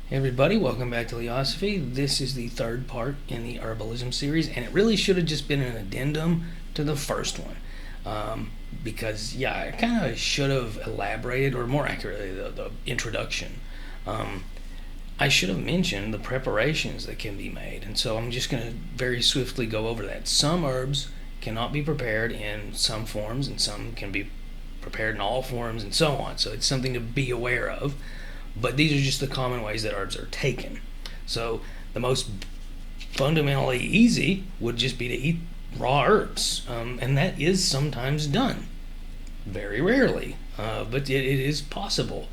Hey everybody, welcome back to Theosophy. This is the third part in the Herbalism series, and it really should have just been an addendum to the first one. Because, I kind of should have elaborated, or more accurately, the introduction. I should have mentioned the preparations that can be made, and so I'm just going to very swiftly go over that. Some herbs cannot be prepared in some forms, and some can be prepared in all forms, and so on. So it's something to be aware of. But these are just the common ways that herbs are taken. So the most fundamentally easy would just be to eat raw herbs, and that is sometimes done. Very rarely, but it is possible.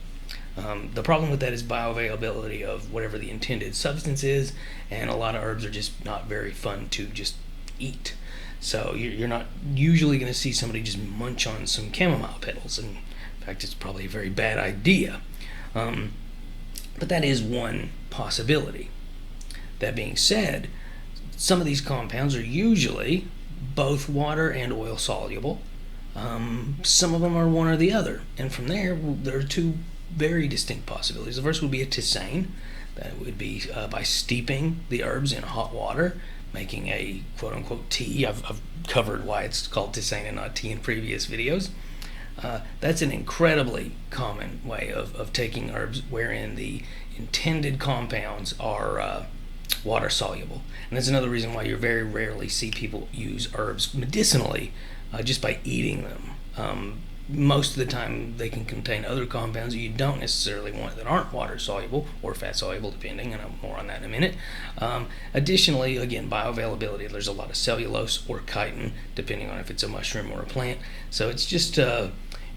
The problem with that is bioavailability of whatever the intended substance is, and a lot of herbs are just not very fun to just eat. So you're not usually going to see somebody just munch on some chamomile petals, and in fact, it's probably a very bad idea. But that is one possibility. That being said, some of these compounds are usually both water and oil soluble. Some of them are one or the other. And from there are two very distinct possibilities. The first would be a tissaine. That would be by steeping the herbs in hot water, making a quote-unquote tea. I've covered why it's called tissaine and not tea in previous videos. That's an incredibly common way of taking herbs wherein the intended compounds are water soluble. And that's another reason why you very rarely see people use herbs medicinally just by eating them. Most of the time they can contain other compounds that you don't necessarily want that aren't water soluble or fat soluble, depending, and I'm more on that in a minute. Additionally, again, bioavailability. There's a lot of cellulose or chitin, depending on if it's a mushroom or a plant. So it's just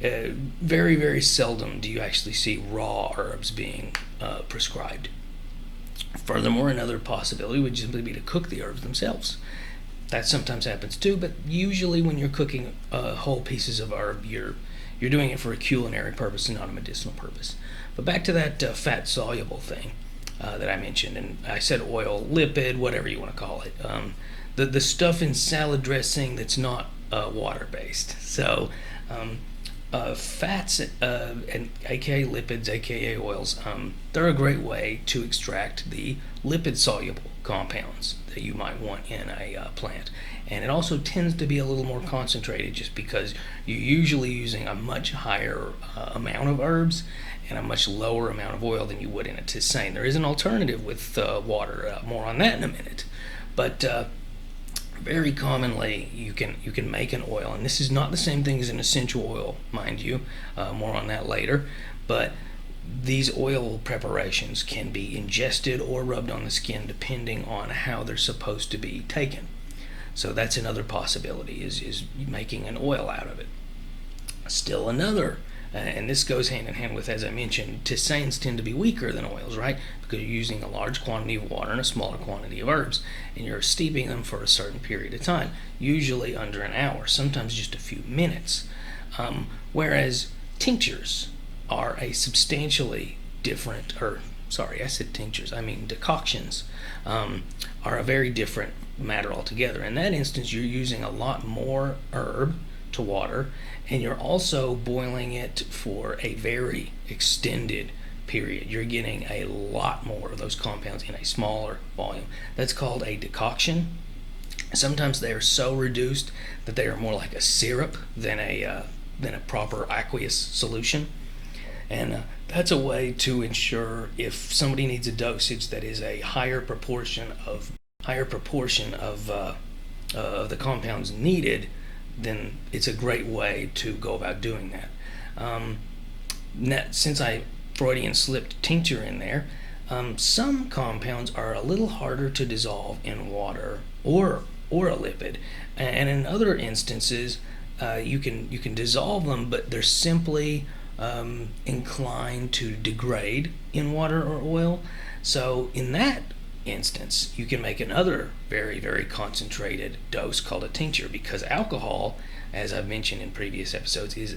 very, very seldom do you actually see raw herbs being prescribed. Furthermore, another possibility would simply be to cook the herbs themselves. That sometimes happens too, but usually when you're cooking whole pieces of herb, you're doing it for a culinary purpose and not a medicinal purpose. But back to that fat soluble thing that I mentioned, and I said oil, lipid, whatever you want to call it. The stuff in salad dressing that's not water based. So fats, and aka lipids, aka oils, they're a great way to extract the lipid soluble compounds that you might want in a plant. And it also tends to be a little more concentrated just because you're usually using a much higher amount of herbs and a much lower amount of oil than you would in a tissaine. There is an alternative with water, more on that in a minute. But very commonly you can make an oil, and this is not the same thing as an essential oil, mind you, more on that later, but these oil preparations can be ingested or rubbed on the skin depending on how they're supposed to be taken. So that's another possibility, is making an oil out of it. Still another, and this goes hand in hand with, as I mentioned, tisaines tend to be weaker than oils, right? Because you're using a large quantity of water and a smaller quantity of herbs, and you're steeping them for a certain period of time, usually under an hour, sometimes just a few minutes. Whereas tinctures are a substantially different, or sorry, I said tinctures, I mean decoctions, are a very different matter altogether. In that instance, you're using a lot more herb to water, and you're also boiling it for a very extended period. You're getting a lot more of those compounds in a smaller volume. That's called a decoction. Sometimes they are so reduced that they are more like a syrup than a proper aqueous solution. And that's a way to ensure if somebody needs a dosage that is a higher proportion of the compounds needed, then it's a great way to go about doing that. Since I Freudian slipped tincture in there, some compounds are a little harder to dissolve in water or a lipid, and in other instances you can dissolve them, but they're simply inclined to degrade in water or oil. So in that instance, you can make another very, very concentrated dose called a tincture, because alcohol, as I've mentioned in previous episodes, is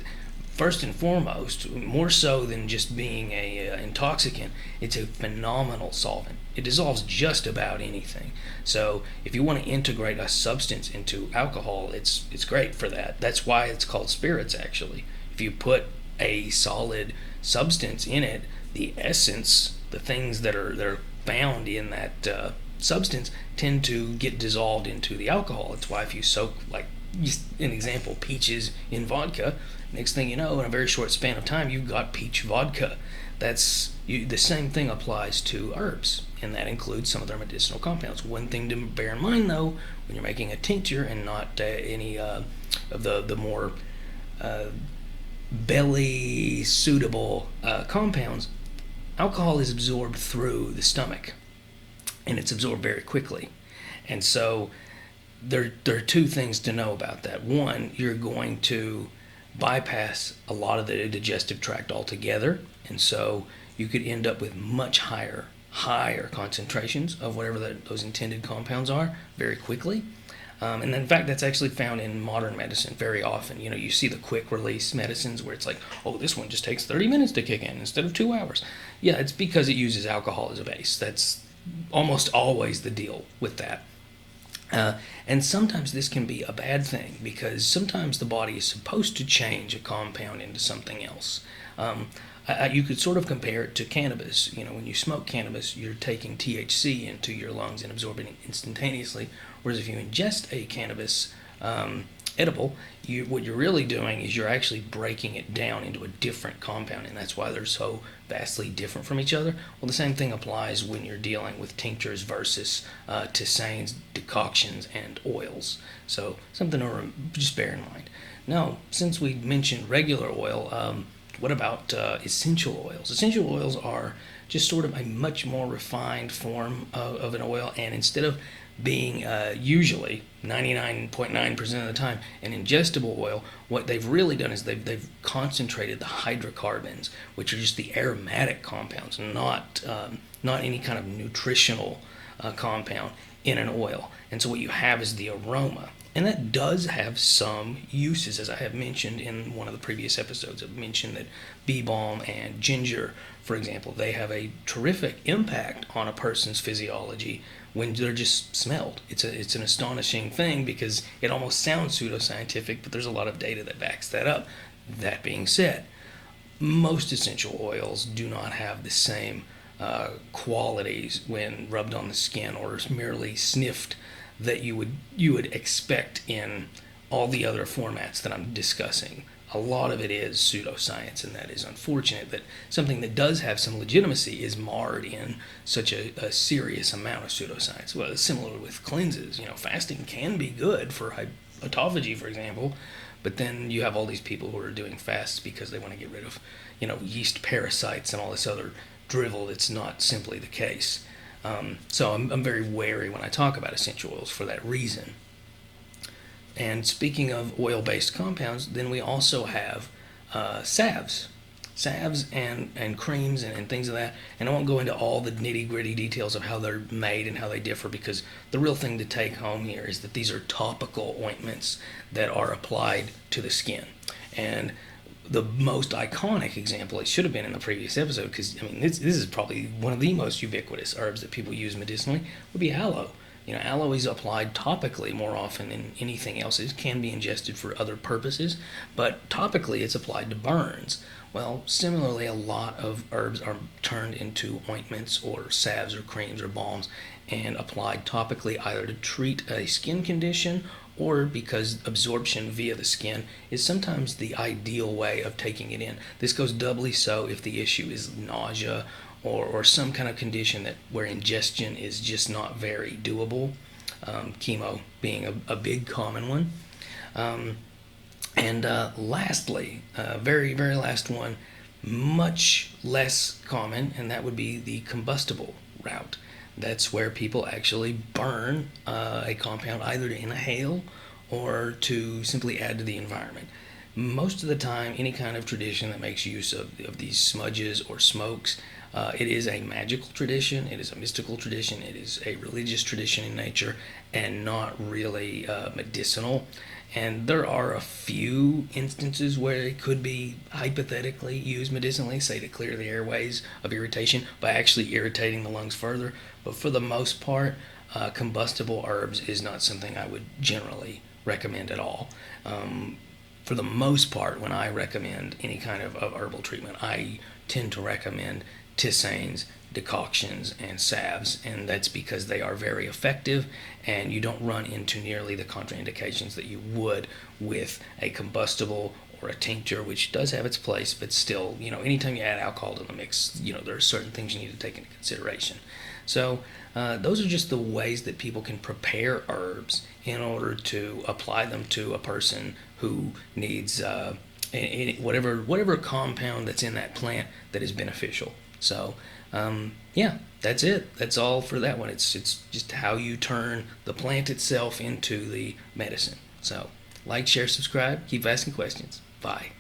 first and foremost, more so than just being a intoxicant, it's a phenomenal solvent. It dissolves just about anything. So if you want to integrate a substance into alcohol, it's great for that. That's why it's called spirits, actually. If you put a solid substance in it, the essence the things that are found in that substance tend to get dissolved into the alcohol. That's why if you soak, like, just an example, peaches in vodka, next thing you know, in a very short span of time, you've got peach vodka. The same thing applies to herbs, and that includes some of their medicinal compounds. One thing to bear in mind, though, when you're making a tincture and not any of the more belly suitable compounds, alcohol is absorbed through the stomach, and it's absorbed very quickly. And so there are two things to know about that. One, you're going to bypass a lot of the digestive tract altogether, and so you could end up with much higher concentrations of whatever those intended compounds are very quickly. And in fact, that's actually found in modern medicine very often. You see the quick release medicines where it's like, oh, this one just takes 30 minutes to kick in instead of 2 hours. Yeah, it's because it uses alcohol as a base. That's almost always the deal with that. And sometimes this can be a bad thing because sometimes the body is supposed to change a compound into something else. You could sort of compare it to cannabis. When you smoke cannabis, you're taking THC into your lungs and absorbing it instantaneously. Whereas if you ingest a cannabis edible, what you're really doing is you're actually breaking it down into a different compound, and that's why they're so vastly different from each other. Well, the same thing applies when you're dealing with tinctures versus tisanes, decoctions, and oils. So something to just bear in mind. Now, since we mentioned regular oil, what about essential oils? Essential oils are just sort of a much more refined form of an oil, and instead of being usually 99.9% of the time an ingestible oil, what they've really done is they've concentrated the hydrocarbons, which are just the aromatic compounds, not any kind of nutritional compound in an oil. And so what you have is the aroma. And that does have some uses, as I have mentioned in one of the previous episodes. I've mentioned that bee balm and ginger, for example, they have a terrific impact on a person's physiology when they're just smelled. It's an astonishing thing because it almost sounds pseudoscientific, but there's a lot of data that backs that up. That being said, most essential oils do not have the same qualities when rubbed on the skin or merely sniffed that you would expect in all the other formats that I'm discussing. A lot of it is pseudoscience, and that is unfortunate that something that does have some legitimacy is marred in such a serious amount of pseudoscience. Well, it's similar with cleanses. Fasting can be good for autophagy, for example, but then you have all these people who are doing fasts because they want to get rid of, yeast parasites and all this other drivel that's not simply the case. So I'm very wary when I talk about essential oils for that reason. And speaking of oil-based compounds, then we also have salves and creams and things of that. And I won't go into all the nitty-gritty details of how they're made and how they differ, because the real thing to take home here is that these are topical ointments that are applied to the skin. And the most iconic example, it should have been in the previous episode, because this is probably one of the most ubiquitous herbs that people use medicinally, would be aloe. Aloe is applied topically more often than anything else. It can be ingested for other purposes, but topically it's applied to burns. Well, similarly, a lot of herbs are turned into ointments or salves or creams or balms and applied topically, either to treat a skin condition or because absorption via the skin is sometimes the ideal way of taking it in. This goes doubly so if the issue is nausea or some kind of condition where ingestion is just not very doable, chemo being a big common one. And lastly, very, very last one, much less common, and that would be the combustible route. That's where people actually burn a compound either to inhale or to simply add to the environment. Most of the time, any kind of tradition that makes use of these smudges or smokes, it is a magical tradition, it is a mystical tradition, it is a religious tradition in nature, and not really medicinal. And there are a few instances where it could be hypothetically used medicinally, say to clear the airways of irritation by actually irritating the lungs further. But for the most part, combustible herbs is not something I would generally recommend at all. For the most part, when I recommend any kind of herbal treatment, I tend to recommend tisanes, decoctions and salves, and that's because they are very effective and you don't run into nearly the contraindications that you would with a combustible or a tincture, which does have its place, but still, anytime you add alcohol to the mix, there are certain things you need to take into consideration. So those are just the ways that people can prepare herbs in order to apply them to a person who needs whatever compound that's in that plant that is beneficial. So yeah, that's it. That's all for that one. It's just how you turn the plant itself into the medicine. So like, share, subscribe, keep asking questions. Bye.